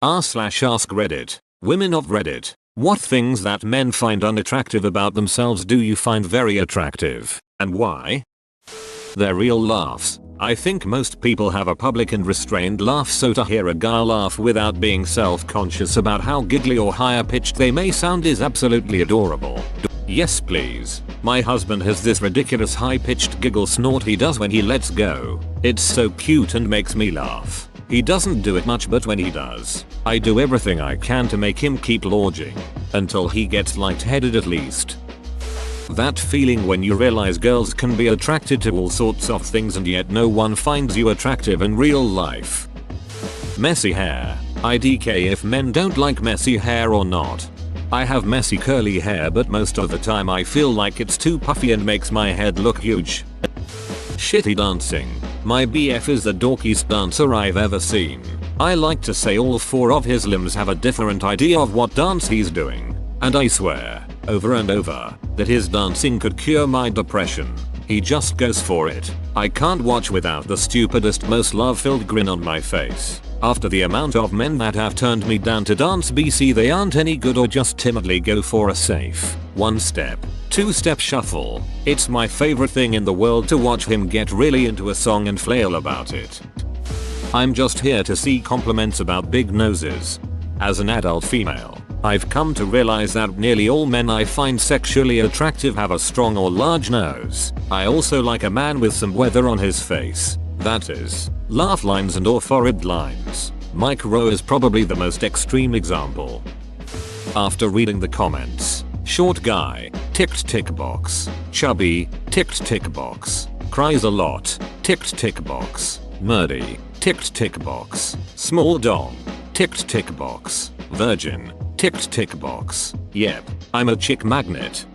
r/AskReddit. Women of Reddit. What things that men find unattractive about themselves do you find very attractive, and why? Their real laughs. I think most people have a public and restrained laugh, so to hear a guy laugh without being self-conscious about how giggly or higher pitched they may sound is absolutely adorable. Yes please. My husband has this ridiculous high-pitched giggle snort he does when he lets go. It's so cute and makes me laugh. He doesn't do it much, but when he does, I do everything I can to make him keep lodging. Until he gets lightheaded at least. That feeling when you realize girls can be attracted to all sorts of things and yet no one finds you attractive in real life. Messy hair. IDK if men don't like messy hair or not. I have messy curly hair, but most of the time I feel like it's too puffy and makes my head look huge. Shitty dancing. My BF is the dorkiest dancer I've ever seen. I like to say all 4 of his limbs have a different idea of what dance he's doing. And I swear, over and over, that his dancing could cure my depression. He just goes for it. I can't watch without the stupidest, most love-filled grin on my face. After the amount of men that have turned me down to dance BC, they aren't any good or just timidly go for a safe 1-step, 2-step shuffle. It's my favorite thing in the world to watch him get really into a song and flail about it. I'm just here to see compliments about big noses. As an adult female, I've come to realize that nearly all men I find sexually attractive have a strong or large nose. I also like a man with some weather on his face. That is, laugh lines and or forehead lines. Mike Rowe is probably the most extreme example. After reading the comments, short guy, ticked tick box. Chubby, ticked tick box. Cries a lot, ticked tick box. Murdy, ticked tick box. Small dong, ticked tick box. Virgin, ticked tick box. Yep, I'm a chick magnet.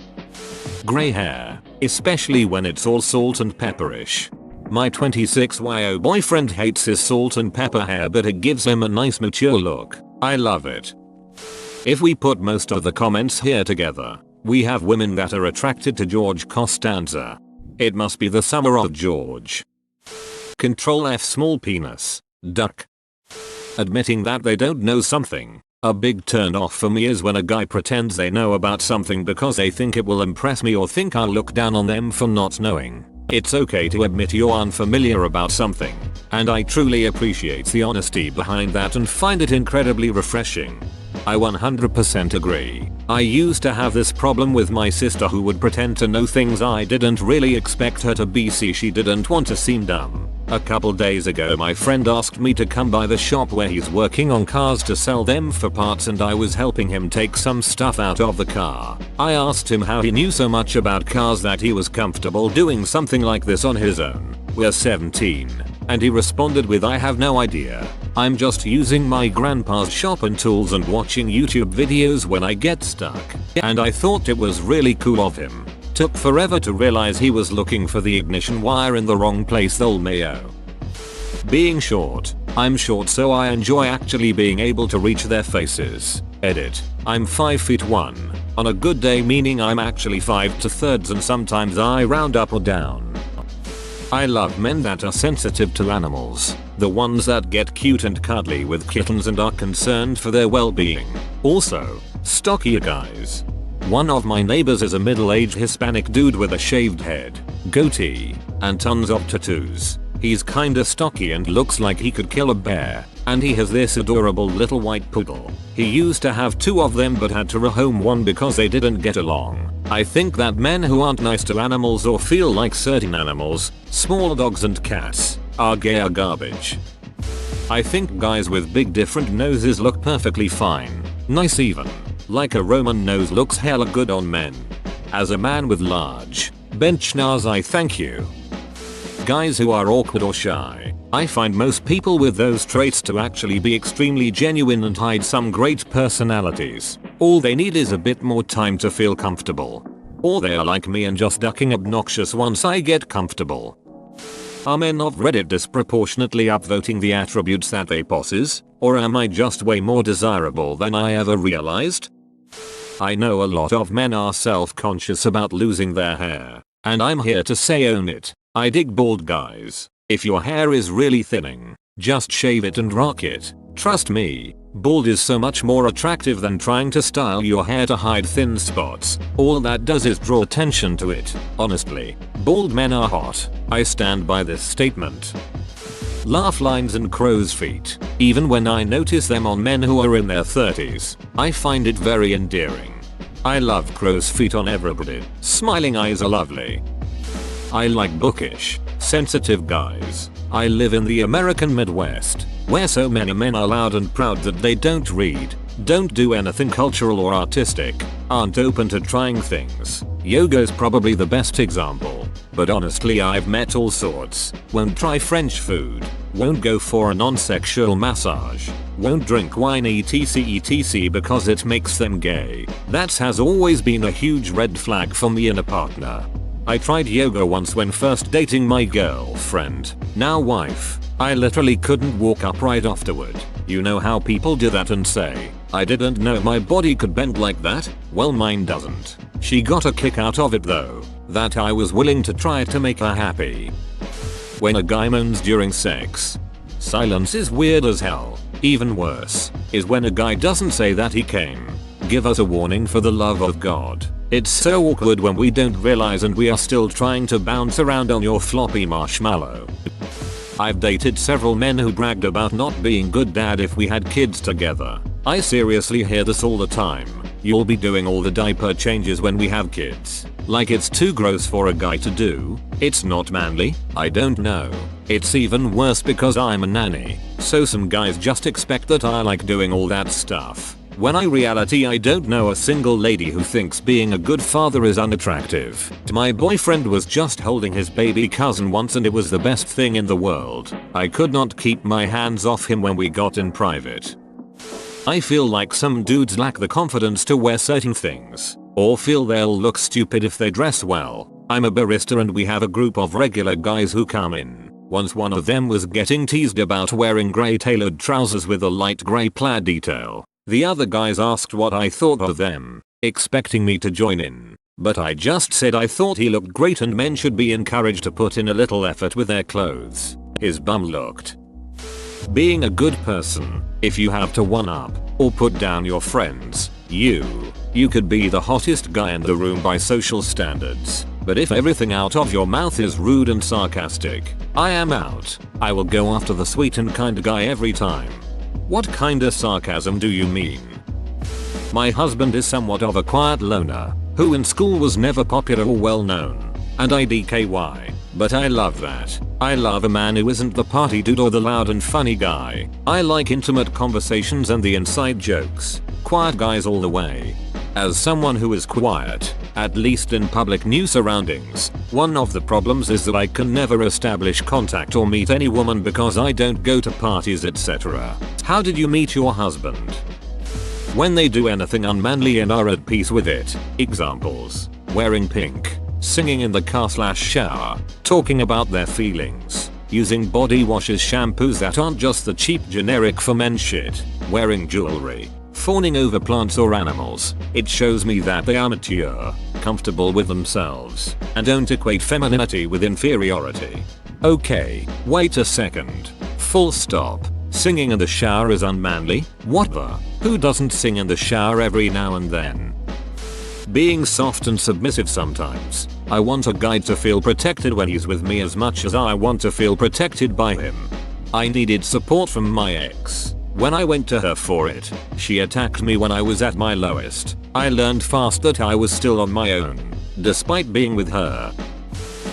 Grey hair, especially when it's all salt and pepperish. My 26-year-old boyfriend hates his salt and pepper hair, but it gives him a nice mature look. I love it. If we put most of the comments here together, we have women that are attracted to George Costanza. It must be the summer of George. Control F small penis. Duck. Admitting that they don't know something. A big turn off for me is when a guy pretends they know about something because they think it will impress me or think I'll look down on them for not knowing. It's okay to admit you're unfamiliar about something, and I truly appreciate the honesty behind that and find it incredibly refreshing. I 100% agree. I used to have this problem with my sister who would pretend to know things I didn't really expect her to be. She didn't want to seem dumb. A couple days ago my friend asked me to come by the shop where he's working on cars to sell them for parts, and I was helping him take some stuff out of the car. I asked him how he knew so much about cars that he was comfortable doing something like this on his own. We're 17. And he responded with, I have no idea. I'm just using my grandpa's shop and tools and watching YouTube videos when I get stuck. And I thought it was really cool of him. Took forever to realize he was looking for the ignition wire in the wrong place though mayo. Being short. I'm short, so I enjoy actually being able to reach their faces. Edit. I'm 5'1". On a good day, meaning I'm actually 5 2/3, and sometimes I round up or down. I love men that are sensitive to animals. The ones that get cute and cuddly with kittens and are concerned for their well-being. Also, stockier guys. One of my neighbors is a middle-aged Hispanic dude with a shaved head, goatee, and tons of tattoos. He's kinda stocky and looks like he could kill a bear, and he has this adorable little white poodle. He used to have 2 of them but had to rehome one because they didn't get along. I think that men who aren't nice to animals or feel like certain animals, small dogs and cats, are gay or garbage. I think guys with big different noses look perfectly fine. Nice even. Like a Roman nose looks hella good on men. As a man with large bench nose, I thank you. Guys who are awkward or shy. I find most people with those traits to actually be extremely genuine and hide some great personalities. All they need is a bit more time to feel comfortable. Or they are like me and just ducking obnoxious once I get comfortable. Are men of Reddit disproportionately upvoting the attributes that they possess? Or am I just way more desirable than I ever realized? I know a lot of men are self-conscious about losing their hair. And I'm here to say own it. I dig bald guys. If your hair is really thinning, just shave it and rock it. Trust me, Bald is so much more attractive than trying to style your hair to hide thin spots. All that does is draw attention to it. Honestly, bald men are hot. I stand by this statement. Laugh lines and crow's feet. Even when I notice them on men who are in their 30s, I find it very endearing. I love crow's feet on everybody. Smiling eyes are lovely. I like bookish, sensitive guys. I live in the American Midwest, where so many men are loud and proud that they don't read, don't do anything cultural or artistic, aren't open to trying things. Yoga's probably the best example, but honestly I've met all sorts. Won't try French food, won't go for a non-sexual massage, won't drink wine etc because it makes them gay. That has always been a huge red flag for me in a partner. I tried yoga once when first dating my girlfriend, now wife. I literally couldn't walk upright afterward. You know how people do that and say, I didn't know my body could bend like that? Well, mine doesn't. She got a kick out of it though, that I was willing to try to make her happy. When a guy moans during sex, silence is weird as hell. Even worse is when a guy doesn't say that he came. Give us a warning for the love of God. It's so awkward when we don't realize and we are still trying to bounce around on your floppy marshmallow. I've dated several men who bragged about not being good dad if we had kids together. I seriously hear this all the time. You'll be doing all the diaper changes when we have kids. Like it's too gross for a guy to do. It's not manly. I don't know. It's even worse because I'm a nanny. So some guys just expect that I like doing all that stuff. When in reality I don't know a single lady who thinks being a good father is unattractive. My boyfriend was just holding his baby cousin once and it was the best thing in the world. I could not keep my hands off him when we got in private. I feel like some dudes lack the confidence to wear certain things, or feel they'll look stupid if they dress well. I'm a barista and we have a group of regular guys who come in. Once one of them was getting teased about wearing grey tailored trousers with a light grey plaid detail. The other guys asked what I thought of them, expecting me to join in, but I just said I thought he looked great and men should be encouraged to put in a little effort with their clothes. His bum looked. Being a good person, if you have to one-up or put down your friends, you could be the hottest guy in the room by social standards, but if everything out of your mouth is rude and sarcastic, I am out. I will go after the sweet and kind guy every time. What kinda sarcasm do you mean? My husband is somewhat of a quiet loner, who in school was never popular or well known, and IDKY, but I love that. I love a man who isn't the party dude or the loud and funny guy. I like intimate conversations and the inside jokes. Quiet guys all the way. As someone who is quiet, at least in public new surroundings, one of the problems is that I can never establish contact or meet any woman because I don't go to parties etc. How did you meet your husband? When they do anything unmanly and are at peace with it. Examples: wearing pink, singing in the car/shower, talking about their feelings, using body washes, shampoos that aren't just the cheap generic for men shit, wearing jewelry, fawning over plants or animals. It shows me that they are mature, comfortable with themselves, and don't equate femininity with inferiority. Okay, wait a second. Full stop. Singing in the shower is unmanly? What the? Who doesn't sing in the shower every now and then? Being soft and submissive sometimes. I want a guy to feel protected when he's with me as much as I want to feel protected by him. I needed support from my ex. When I went to her for it, she attacked me when I was at my lowest. I learned fast that I was still on my own, despite being with her.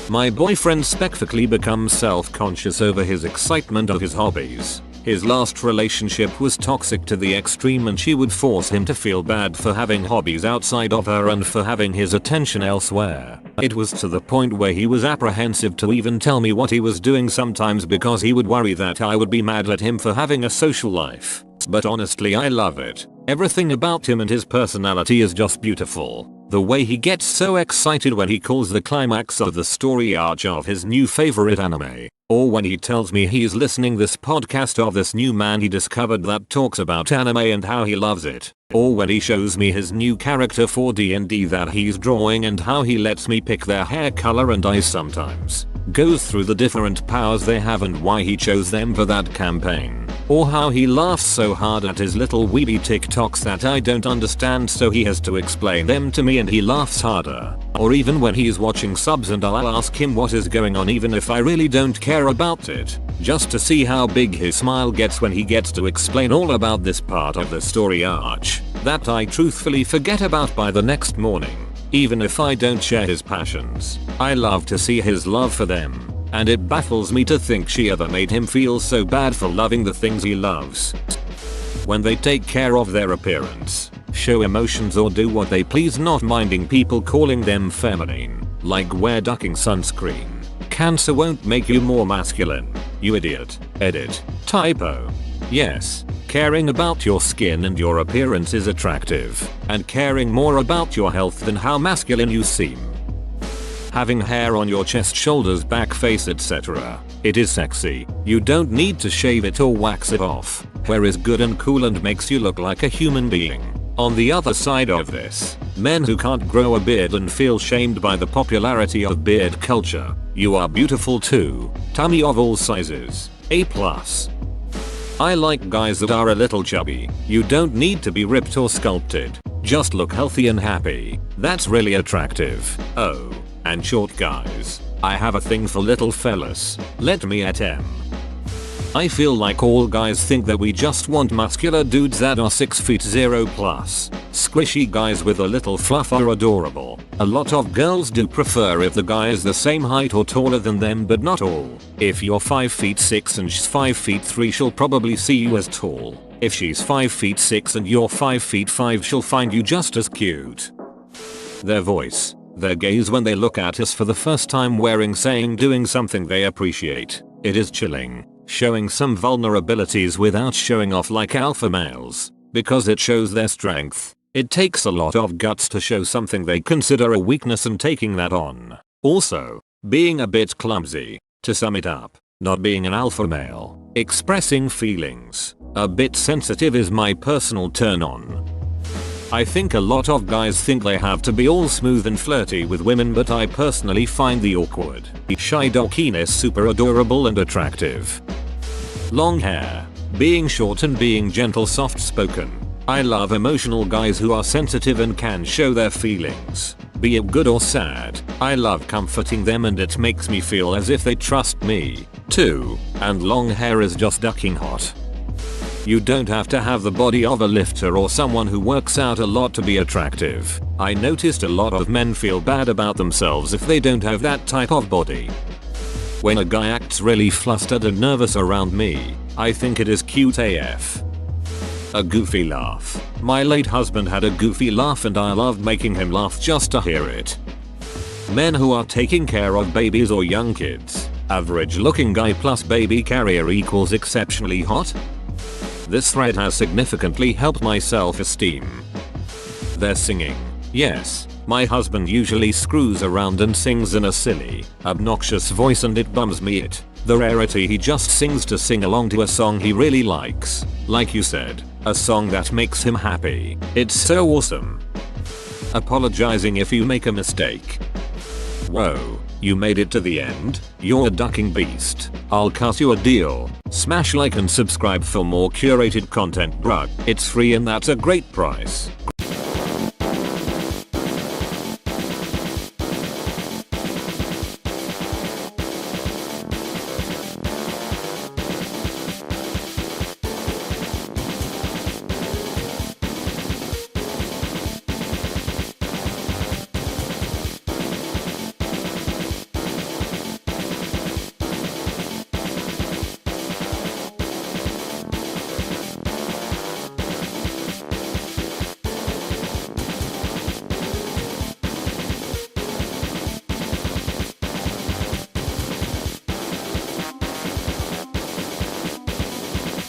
My boyfriend spectacularly becomes self-conscious over his excitement of his hobbies. His last relationship was toxic to the extreme and she would force him to feel bad for having hobbies outside of her and for having his attention elsewhere. It was to the point where he was apprehensive to even tell me what he was doing sometimes because he would worry that I would be mad at him for having a social life. But honestly, I love it. Everything about him and his personality is just beautiful. The way he gets so excited when he calls the climax of the story arc of his new favorite anime. Or when he tells me he's listening this podcast of this new man he discovered that talks about anime and how he loves it. Or when he shows me his new character for D&D that he's drawing and how he lets me pick their hair color and eyes sometimes. Goes through the different powers they have and why he chose them for that campaign. Or how he laughs so hard at his little weeby TikToks that I don't understand, so he has to explain them to me and he laughs harder. Or even when he's watching subs and I'll ask him what is going on even if I really don't care about it, just to see how big his smile gets when he gets to explain all about this part of the story arch that I truthfully forget about by the next morning, even if I don't share his passions. I love to see his love for them. And it baffles me to think she ever made him feel so bad for loving the things he loves. When they take care of their appearance, show emotions or do what they please, not minding people calling them feminine, like wear ducking sunscreen. Cancer won't make you more masculine, you idiot. Edit. Typo. Yes, caring about your skin and your appearance is attractive, and caring more about your health than how masculine you seem. Having hair on your chest, shoulders, back, face, etc. It is sexy. You don't need to shave it or wax it off. Hair is good and cool and makes you look like a human being. On the other side of this, men who can't grow a beard and feel shamed by the popularity of beard culture. You are beautiful too. Tummy of all sizes. A+. I like guys that are a little chubby. You don't need to be ripped or sculpted. Just look healthy and happy. That's really attractive. Oh. And short guys. I have a thing for little fellas. Let me at M. I feel like all guys think that we just want muscular dudes that are 6'0" plus. Squishy guys with a little fluff are adorable. A lot of girls do prefer if the guy is the same height or taller than them, but not all. If you're 5'6" and she's 5'3", she'll probably see you as tall. If she's 5'6" and you're 5'5", she'll find you just as cute. Their voice. Their gaze when they look at us for the first time, wearing, saying, doing something they appreciate. It is chilling. Showing some vulnerabilities without showing off like alpha males. Because it shows their strength. It takes a lot of guts to show something they consider a weakness and taking that on. Also, being a bit clumsy. To sum it up, not being an alpha male. Expressing feelings. A bit sensitive is my personal turn on. I think a lot of guys think they have to be all smooth and flirty with women, but I personally find the awkward, shy dockiness super adorable and attractive. Long hair. Being short and being gentle, soft spoken. I love emotional guys who are sensitive and can show their feelings, be it good or sad. I love comforting them and it makes me feel as if they trust me, too. And long hair is just ducking hot. You don't have to have the body of a lifter or someone who works out a lot to be attractive. I noticed a lot of men feel bad about themselves if they don't have that type of body. When a guy acts really flustered and nervous around me, I think it is cute AF. A goofy laugh. My late husband had a goofy laugh and I loved making him laugh just to hear it. Men who are taking care of babies or young kids. Average looking guy plus baby carrier equals exceptionally hot. This thread has significantly helped my self-esteem. They're singing. Yes, my husband usually screws around and sings in a silly, obnoxious voice and it bums me it. The rarity he just sings to sing along to a song he really likes. Like you said, a song that makes him happy. It's so awesome. Apologizing if you make a mistake. Whoa, you made it to the end? You're a ducking beast. I'll cut you a deal. Smash like and subscribe for more curated content, bruh. It's free and that's a great price.